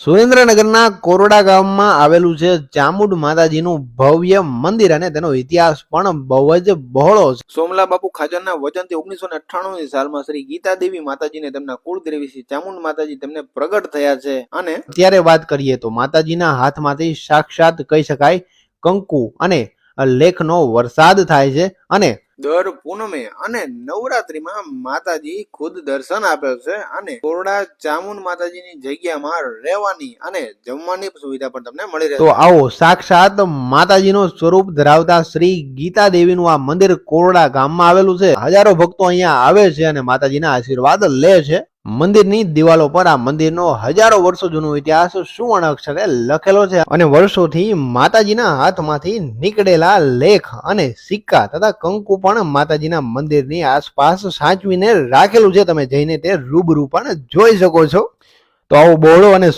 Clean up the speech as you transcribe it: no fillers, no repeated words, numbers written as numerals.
સુરેન્દ્રનગરના કોરડા ગામમાં આવેલું છે ચામુંડ માતાજીનું ભવ્ય મંદિર અને તેનો ઇતિહાસ પણ બહુ જ બહોળો છે. સોમલા બાપુ ખાચરના વચનથી 1998ની સાલમાં શ્રી ગીતા દેવી માતાજીને તેમના કુળદેવી શ્રી ચામુંડ માતાજી તેમને પ્રગટ થયા છે અને અત્યારે વાત કરીએ તો માતાજીના હાથમાંથી સાક્ષાત કહી શકાય કંકુ અને લેખનો વરસાદ થાય છે અને દર પૂનમે અને નવરાત્રીમાં માતાજી ખુદ દર્શન આપે છે અને કોરડા ચામુંડ માતાજીની જગ્યામાં રહેવાની અને જમવાની સુવિધા પણ તમને મળી રહે. તો આવો સાક્ષાત માતાજીનો સ્વરૂપ ધરાવતા શ્રી ગીતા દેવીનું આ મંદિર કોરડા ગામમાં આવેલું છે. હજારો ભક્તો અહીંયા આવે છે અને માતાજીના આશીર્વાદ લે છે. મંદિરની દિવાલો પર આ મંદિરનો હજારો વર્ષો જૂનો ઇતિહાસ સુવર્ણ અક્ષરે લખેલો છે અને વર્ષોથી માતાજીના હાથમાંથી નીકળેલા લેખ અને સિક્કા તથા કંકુ પણ માતાજીના મંદિરની આસપાસ સાચવીને રાખેલું છે. તમે જઈને તે રૂબરૂ પણ જોઈ શકો છો. તો આવો બહોળો અને